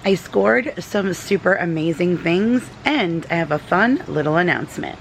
I scored some super amazing things, and I have a fun little announcement.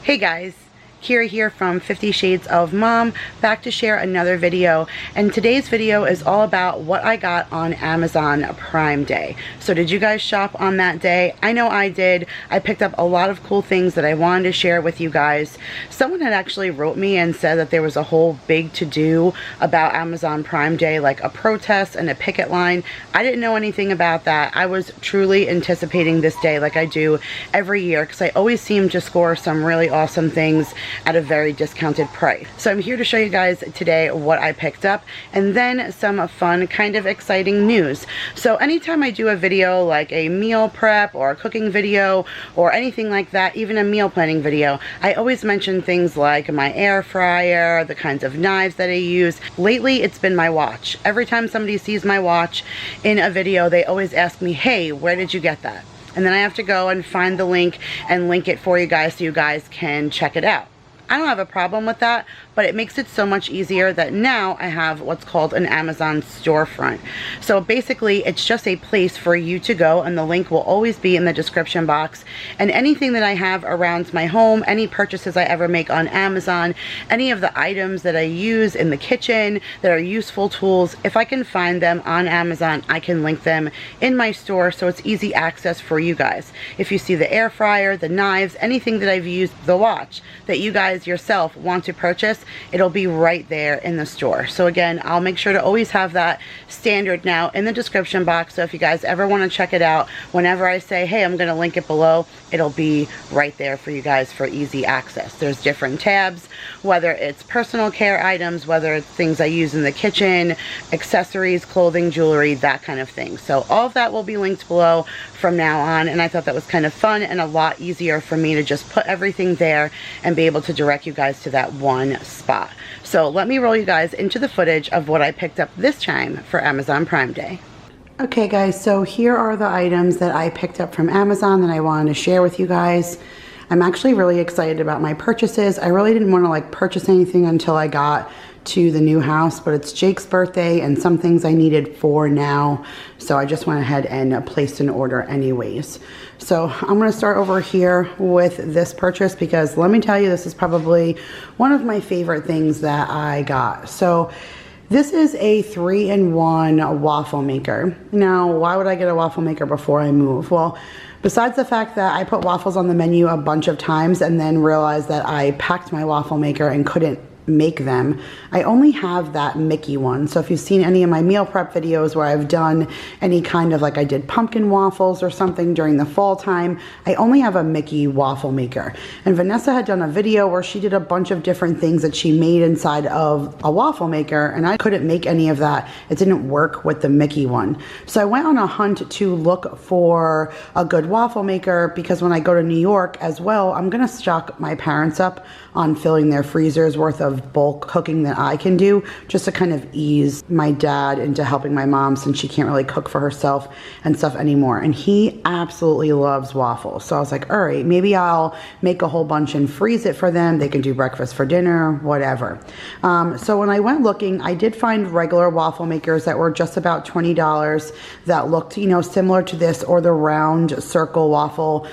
Hey guys, Kira here from 50 Shades of Mom, back to share another video. And today's video is all about what I got on Amazon Prime Day. So did you guys shop on that day? I know I did. I picked up a lot of cool things that I wanted to share with you guys. Someone had actually wrote me and said that there was a whole big to-do about Amazon Prime Day, like a protest and a picket line. I didn't know anything about that. I was truly anticipating this day like I do every year, because I always seem to score some really awesome things at a very discounted price. So I'm here to show you guys today what I picked up, and then some fun, kind of exciting news. So anytime I do a video like a meal prep or a cooking video or anything like that, even a meal planning video, I always mention things like my air fryer, the kinds of knives that I use. Lately it's been my watch. Every time somebody sees my watch in a video, they always ask me, hey, where did you get that? And then I have to go and find the link and link it for you guys so you guys can check it out. I don't have a problem with that, but it makes it so much easier that now I have what's called an Amazon storefront. So basically it's just a place for you to go, and the link will always be in the description box. And anything that I have around my home, any purchases I ever make on Amazon, any of the items that I use in the kitchen that are useful tools, if I can find them on Amazon, I can link them in my store, so it's easy access for you guys. If you see the air fryer, the knives, anything that I've used, the watch that you guys yourself want to purchase, it'll be right there in the store. So again, I'll make sure to always have that standard now in the description box, so if you guys ever want to check it out, whenever I say, hey, I'm going to link it below, it'll be right there for you guys for easy access. There's different tabs, whether it's personal care items, whether it's things I use in the kitchen, accessories, clothing, jewelry, that kind of thing. So all of that will be linked below from now on, and I thought that was kind of fun and a lot easier for me to just put everything there and be able to direct you guys to that one spot. So let me roll you guys into the footage of what I picked up this time for Amazon Prime Day. Okay guys, so here are the items that I picked up from Amazon that I wanted to share with you guys. I'm actually really excited about my purchases. I really didn't want to like purchase anything until I got to the new house, but it's Jake's birthday and some things I needed for now, so I just went ahead and placed an order anyways. So I'm going to start over here with this purchase, because let me tell you, this is probably one of my favorite things that I got. So this is a 3-in-1 waffle maker. Now, why would I get a waffle maker before I move? Well, besides the fact that I put waffles on the menu a bunch of times and then realized that I packed my waffle maker and couldn't make them, I only have that Mickey one. So if you've seen any of my meal prep videos where I've done any kind of, like I did pumpkin waffles or something during the fall time, I only have a Mickey waffle maker. And Vanessa had done a video where she did a bunch of different things that she made inside of a waffle maker, and I couldn't make any of that. It didn't work with the Mickey one. So I went on a hunt to look for a good waffle maker, because when I go to New York as well, I'm gonna stock my parents up on filling their freezers worth of bulk cooking that I can do, just to kind of ease my dad into helping my mom, since she can't really cook for herself and stuff anymore. And he absolutely loves waffles. So I was like, all right, maybe I'll make a whole bunch and freeze it for them. They can do breakfast for dinner, whatever. So when I went looking, I did find regular waffle makers that were just about $20 that looked, you know, similar to this, or the round circle waffle,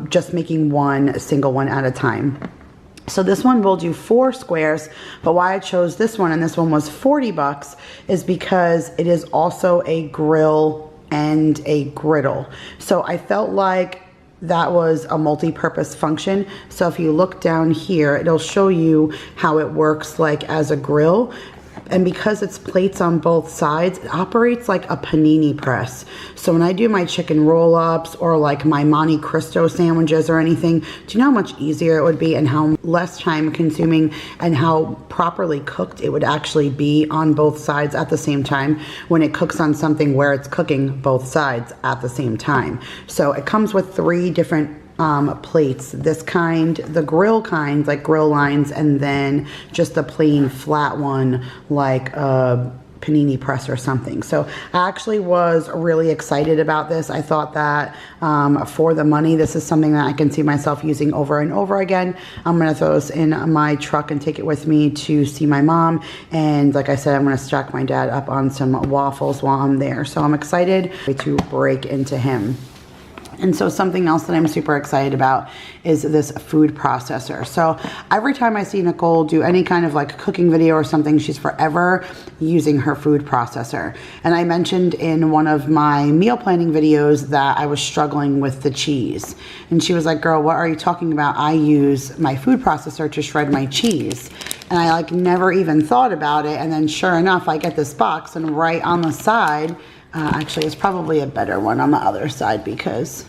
just making one single one at a time. So this one will do 4 squares, but why I chose this one, and this one was 40 bucks, is because it is also a grill and a griddle. So I felt like that was a multi-purpose function. So if you look down here, it'll show you how it works like as a grill. And because it's plates on both sides, it operates like a panini press. So when I do my chicken roll-ups or like my Monte Cristo sandwiches or anything, do you know how much easier it would be, and how less time consuming and how properly cooked it would actually be on both sides at the same time when it cooks on something where it's cooking both sides at the same time. So it comes with 3 different plates, this kind, the grill kind, like grill lines, and then just the plain flat one like a panini press or something. So I actually was really excited about this. I thought that for the money, this is something that I can see myself using over and over again. I'm going to throw this in my truck and take it with me to see my mom. And like I said, I'm going to stack my dad up on some waffles while I'm there. So I'm excited to break into him. And so something else that I'm super excited about is this food processor. So every time I see Nicole do any kind of like cooking video or something, she's forever using her food processor. And I mentioned in one of my meal planning videos that I was struggling with the cheese. And she was like, girl, what are you talking about? I use my food processor to shred my cheese. And I like never even thought about it. And then sure enough, I get this box and right on the side, actually, it's probably a better one on the other side because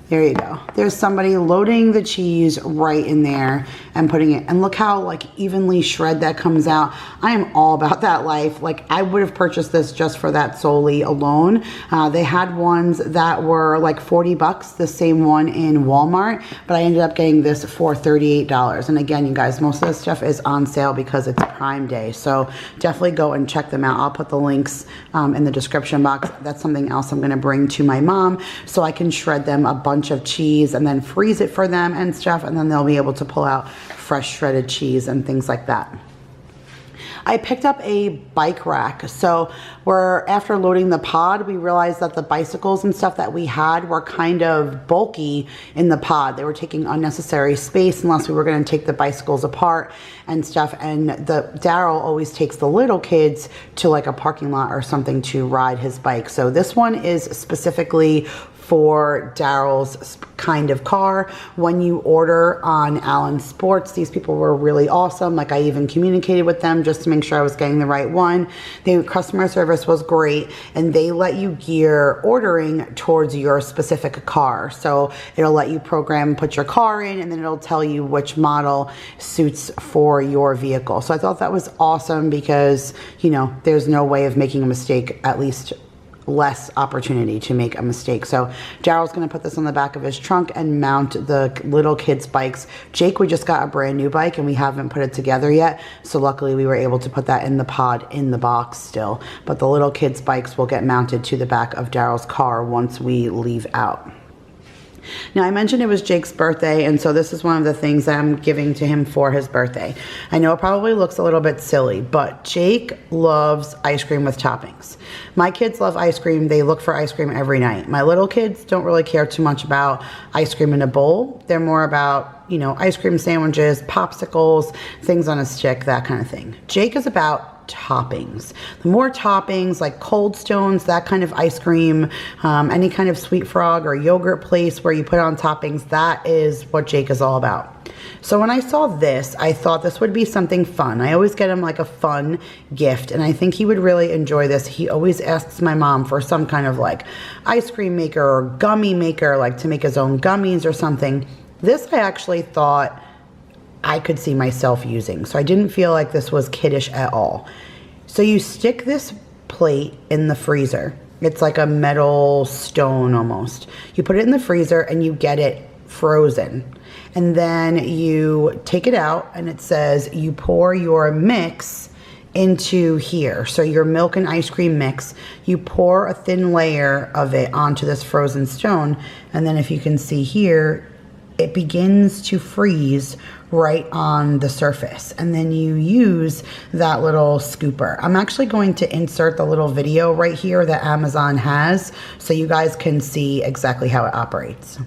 there you go. There's somebody loading the cheese right in there and putting it. And look how like evenly shred that comes out. I am all about that life. Like I would have purchased this just for that solely alone. They had ones that were like 40 bucks, the same one in Walmart, but I ended up getting this for $38. And again, you guys, most of this stuff is on sale because it's Prime Day. So definitely go and check them out. I'll put the links in the description box. That's something else I'm gonna bring to my mom so I can shred them a bunch of cheese and then freeze it for them and stuff, and then they'll be able to pull out fresh shredded cheese and things like that. I picked up a bike rack. So after loading the pod, we realized that the bicycles and stuff that we had were kind of bulky in the pod. They were taking unnecessary space unless we were going to take the bicycles apart and stuff. And Daryl always takes the little kids to like a parking lot or something to ride his bike. So this one is specifically for Daryl's kind of car. When you order on Allen Sports, these people were really awesome. Like I even communicated with them just to make sure I was getting the right one. The customer service was great, and they let you gear ordering towards your specific car. So it'll let you program, put your car in, and then it'll tell you which model suits for your vehicle. So I thought that was awesome because, you know, there's no way of making a mistake, at least less opportunity to make a mistake. So Daryl's going to put this on the back of his trunk and mount the little kids' bikes. Jake, we just got a brand new bike and we haven't put it together yet. So luckily we were able to put that in the pod in the box still. But the little kids' bikes will get mounted to the back of Daryl's car once we leave out. Now, I mentioned it was Jake's birthday, and so this is one of the things that I'm giving to him for his birthday. I know it probably looks a little bit silly, but Jake loves ice cream with toppings. My kids love ice cream. They look for ice cream every night. My little kids don't really care too much about ice cream in a bowl. They're more about, you know, ice cream sandwiches, popsicles, things on a stick, that kind of thing. Jake is about toppings. The more toppings, like Cold Stones, that kind of ice cream, any kind of Sweet Frog or yogurt place where you put on toppings, that is what Jake is all about. So when I saw this, I thought this would be something fun. I always get him like a fun gift, and I think he would really enjoy this. He always asks my mom for some kind of like ice cream maker or gummy maker, like to make his own gummies or something. This I actually thought I could see myself using. So I didn't feel like this was kiddish at all. So you stick this plate in the freezer. It's like a metal stone almost. You put it in the freezer and you get it frozen. And then you take it out and it says you pour your mix into here. So your milk and ice cream mix, you pour a thin layer of it onto this frozen stone. And then if you can see here, it begins to freeze right on the surface, and then you use that little scooper. I'm actually going to insert the little video right here that Amazon has so you guys can see exactly how it operates.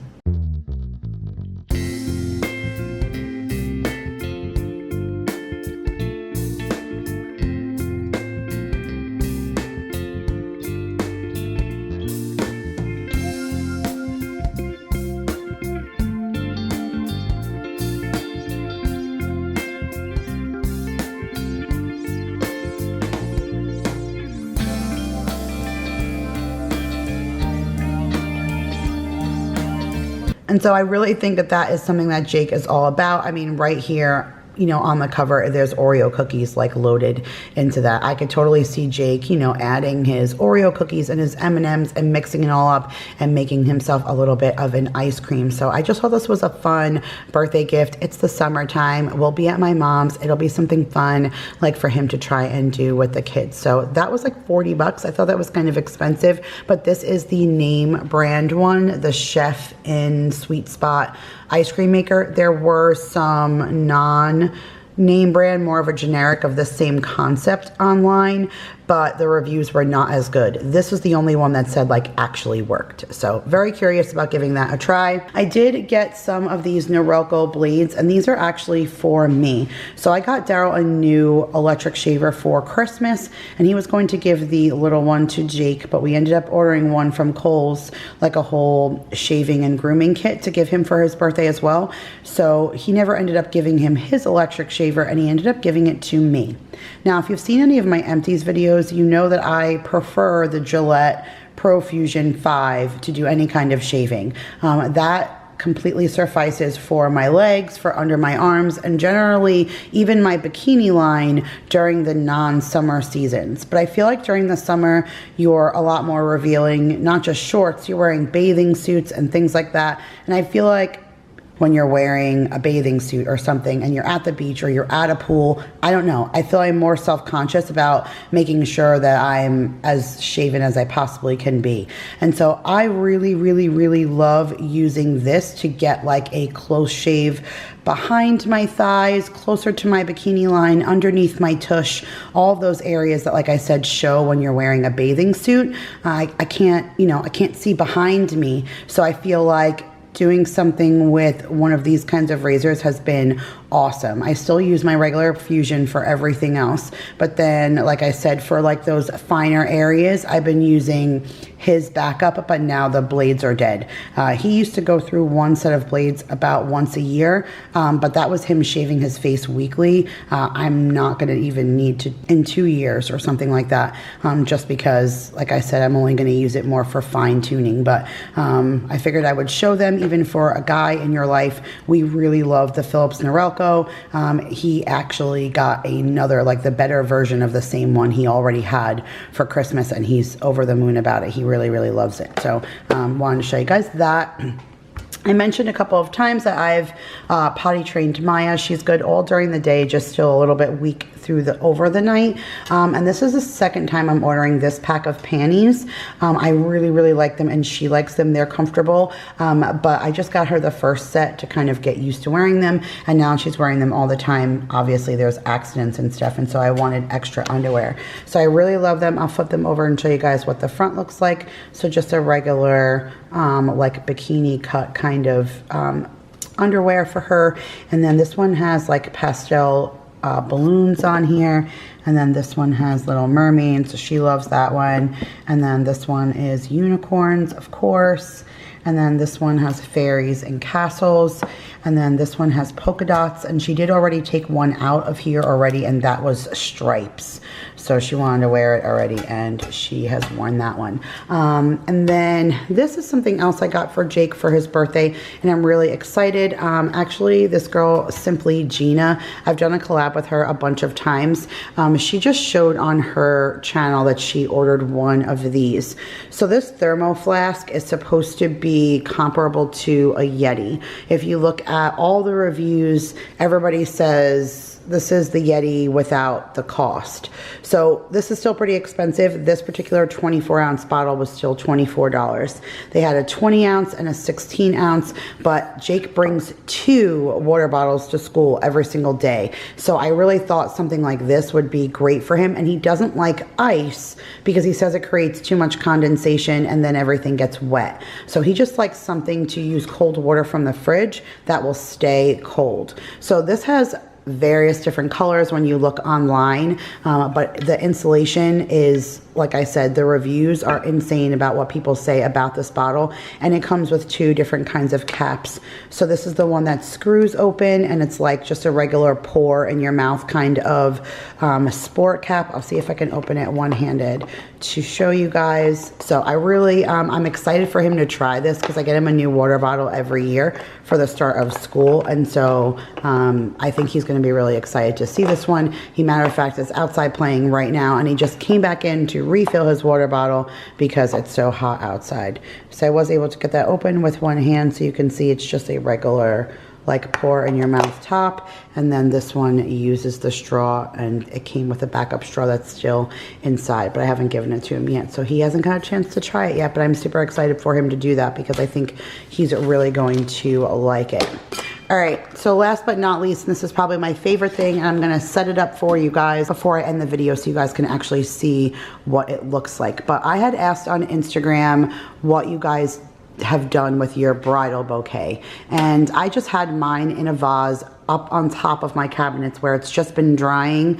And so I really think that that is something that Jake is all about. I mean, right here, you know, on the cover, there's Oreo cookies like loaded into that. I could totally see Jake, you know, adding his Oreo cookies and his M&Ms and mixing it all up and making himself a little bit of an ice cream. So I just thought this was a fun birthday gift. It's the summertime. We'll be at my mom's. It'll be something fun like for him to try and do with the kids. So that was like 40 bucks. I thought that was kind of expensive, but this is the name brand one, the Chef in Sweet Spot ice cream maker. There were some non-name brand, more of a generic of the same concept online, but the reviews were not as good. This was the only one that said like actually worked. So very curious about giving that a try. I did get some of these Norelco blades, and these are actually for me. So I got Daryl a new electric shaver for Christmas, and he was going to give the little one to Jake, but we ended up ordering one from Kohl's, like a whole shaving and grooming kit to give him for his birthday as well. So he never ended up giving him his electric shaver, and he ended up giving it to me. Now, if you've seen any of my empties videos, you know that I prefer the Gillette Profusion 5 to do any kind of shaving. That completely suffices for my legs, for under my arms, and generally even my bikini line during the non-summer seasons. But I feel like during the summer, you're a lot more revealing, not just shorts, you're wearing bathing suits and things like that. And I feel like when you're wearing a bathing suit or something and you're at the beach or you're at a pool, I don't know, I feel I'm more self-conscious about making sure that I'm as shaven as I possibly can be. And so I really, really, really love using this to get like a close shave behind my thighs, closer to my bikini line, underneath my tush, all of those areas that, like I said, show when you're wearing a bathing suit. I can't, you know, I can't see behind me. So I feel like doing something with one of these kinds of razors has been awesome. I still use my regular Fusion for everything else, but then, like I said, for like those finer areas, I've been using his backup, but now the blades are dead. He used to go through one set of blades about once a year, but that was him shaving his face weekly. I'm not gonna even need to in 2 years or something like that, just because, like I said, I'm only gonna use it more for fine tuning, but I figured I would show them. Even for a guy in your life, we really love the Philips Norelco. He actually got another, like the better version of the same one he already had for Christmas, and he's over the moon about it. He really, really loves it. So wanted to show you guys that. I mentioned a couple of times that I've potty trained Maya. She's good all during the day, just still a little bit weak through over the night. And this is the second time I'm ordering this pack of panties. I really, really like them, and she likes them. They're comfortable. But I just got her the first set to kind of get used to wearing them, and now she's wearing them all the time. Obviously, there's accidents and stuff, and so I wanted extra underwear. So I really love them. I'll flip them over and show you guys what the front looks like. So just a regular like bikini cut kind of underwear for her. And then this one has like pastel balloons on here, and then this one has little mermaids, so she loves that one. And then this one is unicorns, of course. And then this one has fairies and castles. And then this one has polka dots, and she did already take one out of here already, and that was stripes. So she wanted to wear it already, and she has worn that one. And then this is something else I got for Jake for his birthday, and I'm really excited. Actually, this girl, Simply Gina, I've done a collab with her a bunch of times. She just showed on her channel that she ordered one of these. So this thermo flask is supposed to be comparable to a Yeti. If you look at all the reviews, everybody says this is the Yeti without the cost. So this is still pretty expensive. This particular 24-ounce bottle was still $24. They had a 20-ounce and a 16-ounce, but Jake brings 2 water bottles to school every single day. So I really thought something like this would be great for him. And he doesn't like ice because he says it creates too much condensation and then everything gets wet. So he just likes something to use cold water from the fridge that will stay cold. So this has various different colors when you look online, but the insulation is like I said, the reviews are insane about what people say about this bottle, and it comes with 2 different kinds of caps. So this is the one that screws open, and it's like just a regular pour in your mouth kind of sport cap. I'll see if I can open it one-handed to show you guys. So I really, I'm excited for him to try this because I get him a new water bottle every year for the start of school, and so I think he's going to be really excited to see this one. He, matter of fact, is outside playing right now, and he just came back in to refill his water bottle because it's so hot outside. So I was able to get that open with one hand, so you can see it's just a regular like pour in your mouth top, and then this one uses the straw, and it came with a backup straw that's still inside, but I haven't given it to him yet, so he hasn't got a chance to try it yet, but I'm super excited for him to do that because I think he's really going to like it. All right, so last but not least, this is probably my favorite thing, and I'm gonna set it up for you guys before I end the video so you guys can actually see what it looks like. But I had asked on Instagram what you guys have done with your bridal bouquet, and I just had mine in a vase up on top of my cabinets where it's just been drying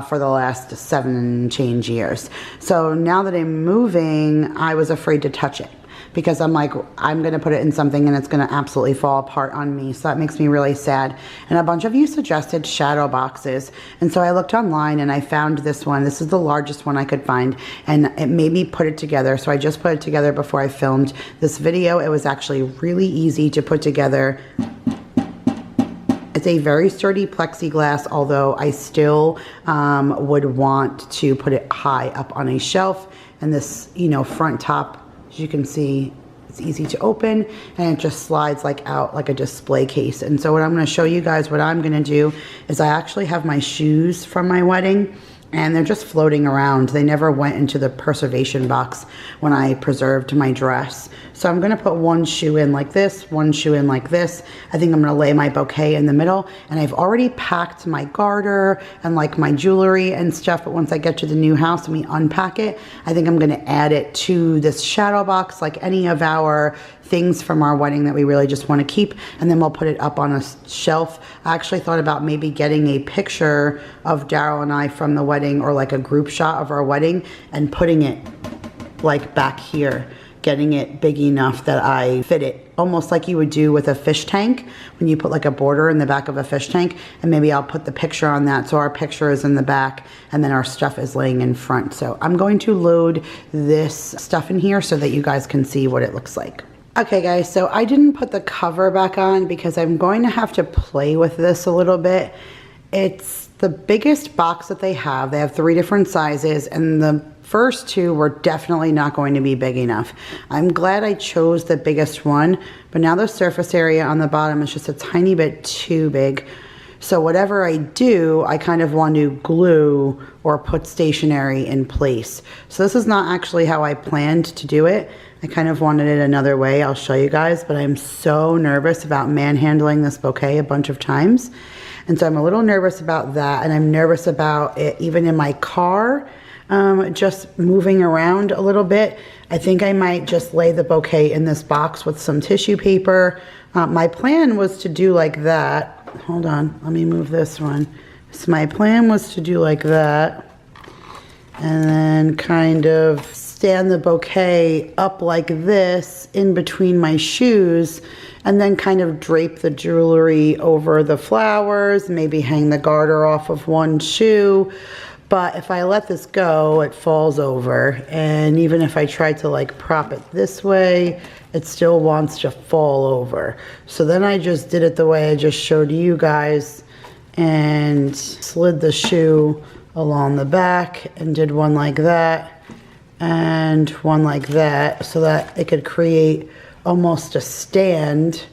for the last 7 and change years. So now that I'm moving, I was afraid to touch it, because I'm like, I'm gonna put it in something and it's gonna absolutely fall apart on me. So that makes me really sad. And a bunch of you suggested shadow boxes. And so I looked online and I found this one. This is the largest one I could find, and it made me put it together. So I just put it together before I filmed this video. It was actually really easy to put together. It's a very sturdy plexiglass, although I still would want to put it high up on a shelf. And this, you know, front top, as you can see, it's easy to open, and it just slides like out like a display case. And so what I'm going to show you guys, what I'm going to do is I actually have my shoes from my wedding, and they're just floating around. They never went into the preservation box when I preserved my dress. So I'm gonna put one shoe in like this, one shoe in like this. I think I'm gonna lay my bouquet in the middle, and I've already packed my garter and like my jewelry and stuff, but once I get to the new house and we unpack it, I think I'm gonna add it to this shadow box, like any of our things from our wedding that we really just want to keep, and then we'll put it up on a shelf. I actually thought about maybe getting a picture of Daryl and I from the wedding, or like a group shot of our wedding, and putting it like back here, getting it big enough that I fit it, almost like you would do with a fish tank when you put like a border in the back of a fish tank. And maybe I'll put the picture on that, so our picture is in the back and then our stuff is laying in front. So I'm going to load this stuff in here so that you guys can see what it looks like. Okay guys, so I didn't put the cover back on because I'm going to have to play with this a little bit. It's the biggest box that they have. They have 3 different sizes, and the first 2 were definitely not going to be big enough. I'm glad I chose the biggest one, but now the surface area on the bottom is just a tiny bit too big. So whatever I do, I kind of want to glue or put stationery in place. So this is not actually how I planned to do it. I kind of wanted it another way. I'll show you guys, but I'm so nervous about manhandling this bouquet a bunch of times. And so I'm a little nervous about that, and I'm nervous about it even in my car, just moving around a little bit. I think I might just lay the bouquet in this box with some tissue paper. My plan was to do like that. Hold on, let me move this one. So my plan was to do like that, and then kind of stand the bouquet up like this in between my shoes, and then kind of drape the jewelry over the flowers, maybe hang the garter off of one shoe. But if I let this go, it falls over, and even if I try to like prop it this way, it still wants to fall over. So then I just did it the way I just showed you guys, and slid the shoe along the back and did one like that and one like that, so that it could create almost a stand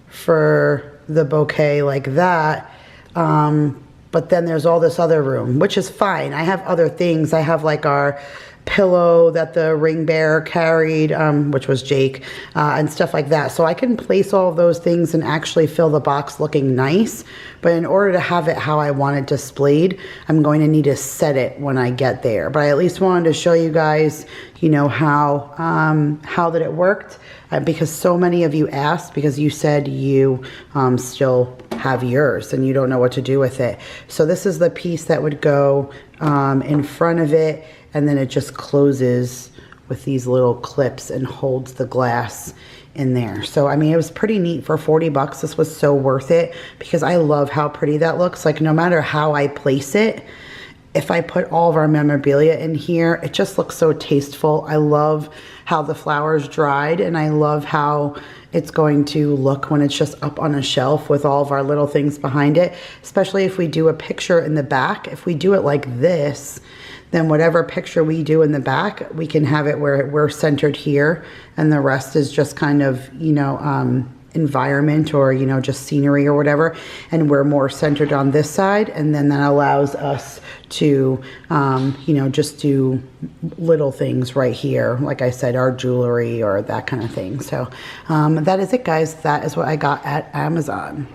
for the bouquet like that. But then there's all this other room, which is fine. I have other things. I have like our pillow that the ring bearer carried, which was Jake, and stuff like that. So I can place all of those things and actually fill the box looking nice. But in order to have it how I want it displayed, I'm going to need to set it when I get there. But I at least wanted to show you guys, you know, how that it worked, because so many of you asked, because you said you still have yours and you don't know what to do with it. So this is the piece that would go in front of it. and then it just closes with these little clips and holds the glass in there. So I mean, it was pretty neat for 40 bucks. This was so worth it because I love how pretty that looks. Like no matter how I place it, if I put all of our memorabilia in here, it just looks so tasteful. I love how the flowers dried, and I love how it's going to look when it's just up on a shelf with all of our little things behind it, especially if we do a picture in the back. If we do it like this, then whatever picture we do in the back, we can have it where we're centered here and the rest is just kind of, you know, environment or, you know, just scenery or whatever, and we're more centered on this side, and then that allows us to you know, just do little things right here, like I said, our jewelry or that kind of thing. So that is it, guys. That is what I got at Amazon.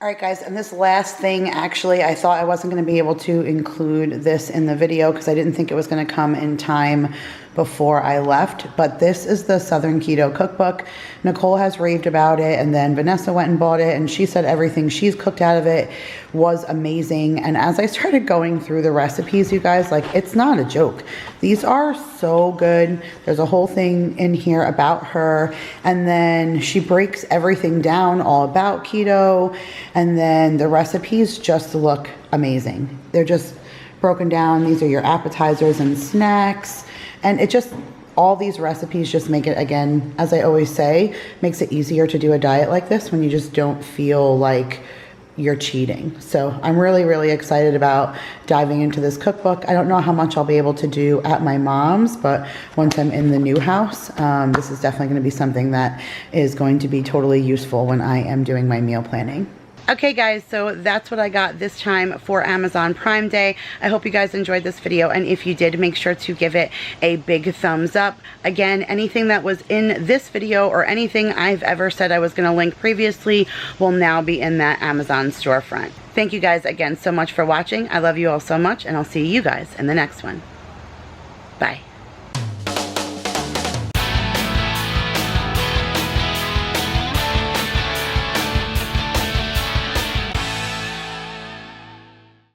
All right, guys, and this last thing, actually, I thought I wasn't going to be able to include this in the video because I didn't think it was going to come in time before I left, but this is the Southern Keto cookbook. Nicole has raved about it, and then Vanessa went and bought it, and she said everything she's cooked out of it was amazing. And as I started going through the recipes, you guys, like, it's not a joke. These are so good. There's a whole thing in here about her, and then she breaks everything down all about keto, and then the recipes just look amazing. They're just broken down. These are your appetizers and snacks. And it just, all these recipes just make it, again, as I always say, makes it easier to do a diet like this when you just don't feel like you're cheating. So I'm really, really excited about diving into this cookbook. I don't know how much I'll be able to do at my mom's, but once I'm in the new house, this is definitely going to be something that is going to be totally useful when I am doing my meal planning. Okay, guys, so that's what I got this time for Amazon Prime Day. I hope you guys enjoyed this video, and if you did, make sure to give it a big thumbs up. Again, anything that was in this video or anything I've ever said I was going to link previously will now be in that Amazon storefront. Thank you guys again so much for watching. I love you all so much, and I'll see you guys in the next one. Bye.